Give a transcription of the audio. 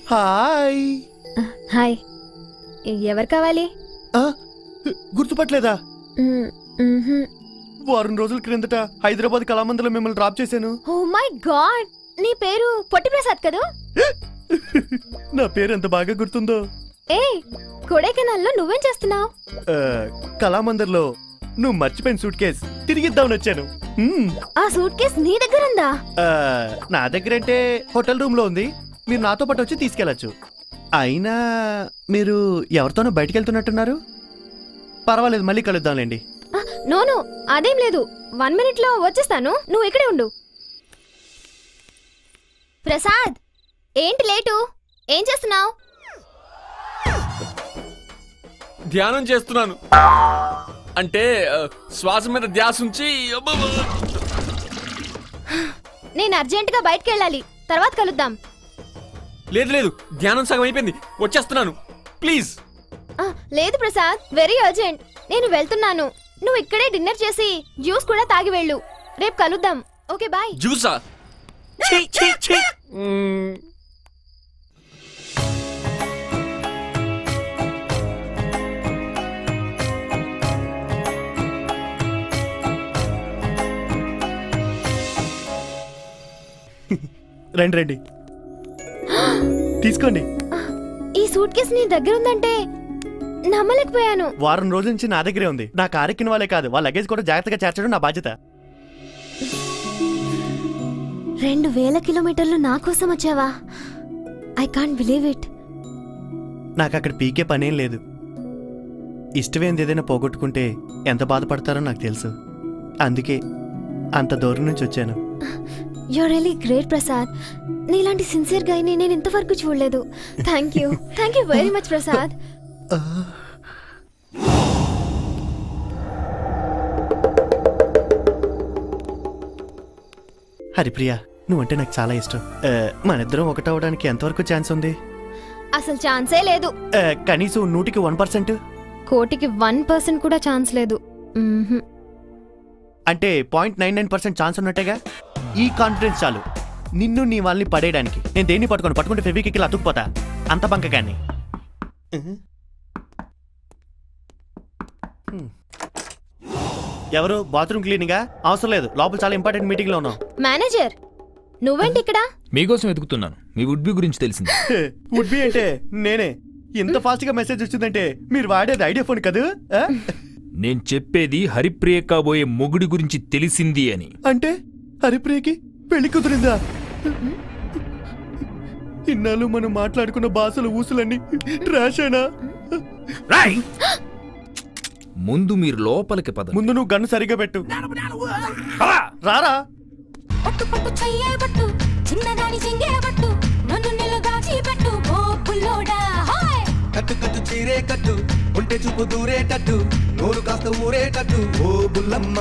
Hi. Hi, ఎవరు కావాలి? గుర్తుపట్టలేదా? వారం రోజుల క్రిందట హైదరాబాద్ కళామందిలో మిమ్మల్ని డ్రాప్ చేశాను. ఓ మై గాడ్, నీ పేరు పొట్టి ప్రసాద్ కదూ? నా పేరు ఎంత బాగా గుర్తుందో. ఏ, కొడైకెనాల్లో నువ్వేం చేస్తున్నావు? కళామందిర్లో నువ్వు మర్చిపోయిన సూట్ కేస్ తిరిగిద్దామని వచ్చాను. ఆ సూట్ కేస్ నీ దగ్గర ఉందా? నా దగ్గర అంటే హోటల్ రూమ్ లో ఉంది. మీరు నాతో పాటు వచ్చి తీసుకెళ్లొచ్చు. అయినా మీరు ఎవరితోనో బయటికి వెళ్తున్నట్టున్నారు. పర్వాలేదు, మళ్ళీ కలుద్దాంలేండి. నోను, అదేం లేదు. 1 minute లో వచ్చేస్తాను, నువ్వు ఇక్కడే ఉండు. ప్రసాద్, ఏంటి లేటు? ఏం చేస్తున్నావు? ధ్యానం చేస్తున్నాను. అంటే శ్వాస మీద ధ్యాస ఉంచి. నేను అర్జెంటుగా బయటికి వెళ్ళాలి, తర్వాత కలుద్దాం. లేదు లేదు, ధ్యానం సగం అయిపోయింది, వచ్చేస్తున్నాను ప్లీజ్. లేదు ప్రసాద్, వెరీ అర్జెంట్. నేను వెళ్తున్నాను. నువ్వు ఇక్కడే డిన్నర్ చేసి జ్యూస్ కూడా తాగి వెళ్ళు. రేపు కలుద్దాం. Okay bye. జ్యూసా? రండి రండి, తీసుకోండి. ఈ సూట్ కేసు నీ దగ్గర ఉందంటే నమ్మలేకపోయాను. వారం రోజుల నుంచి నా దగ్గరే ఉంది. నా కారెక్కిన వాళ్ళే కాదు, వాళ్ళ లగేజ్ కూడా జాగ్రత్తగా చేర్చడం నా బాధ్యత. 2000 కిలోమీటర్లు నా కోసం వచ్చావా? I can't believe it. నాకు అక్కడ పీకే పనేం లేదు. ఇష్టమైంది ఏదైనా పోగొట్టుకుంటే ఎంత బాధపడతారో నాకు తెలుసు. అందుకే అంత దూరం నుంచి వచ్చాను. You're really great Prasad. నీలాంటి సిన్సియర్ గాయని నేను ఇంతవరకు చూడలేదు. Thank you very much Prasad. Haripriya, నువ్వంటే నాకు చాలా ఇష్టం. మనిద్దరం ఒకటవడానికి ఎంతవరకు ఛాన్స్ ఉంది? అసలు ఛాన్సే లేదు. కనీసం 100కి 1%. కోటికి 1% కూడా ఛాన్స్ లేదు. అంటే 0.99% ఛాన్స్ ఉన్నట్టేగా. ఈ కాన్ఫిడెన్స్ చాలు నిన్ను నీ వాళ్ళని పడేయడానికి. నేను దేన్ని పట్టుకుంటే ఫెవికిక్కి అతుక్కుపోతా. అంత బంకగాన్ని. ఎవరు? బాత్రూమ్ క్లీనింగా? అవసరం లేదు, లోపల చాలా ఇంపార్టెంట్ మీటింగ్ లో ఉన్నాం. మేనేజర్, నువ్వేంటి ఇక్కడ? మీకోసం వెతుకుతున్నాను. మీ వుడ్ బి గురించి తెలిసింది. వుడ్ బి అంటే నేనే. ఇంత ఫాస్ట్ గా మెసేజ్ వచ్చిందంటే మీరు వాడేది ఐడియా ఫోన్ కదా? నేను చెప్పేది హరిప్రియ కాబోయే మొగుడి గురించి తెలిసింది అని. అంటే హరిప్రియకి పెళ్లి కుదిరిందా? ఇన్నాళ్ళు మనం మాట్లాడుకున్న భాషలు ఊసులన్నీ రాశానా? ముందు మీరు లోపలికి పద. ముందు నువ్వు గన్ను సరిగా పెట్టు. రారా. కట్టు కట్టు చీరే కట్టు, ఉంటే చూపు దూరేటట్టు, నోరు కాస్త ఊరేటట్టు, ఓ బుల్లమ్మ.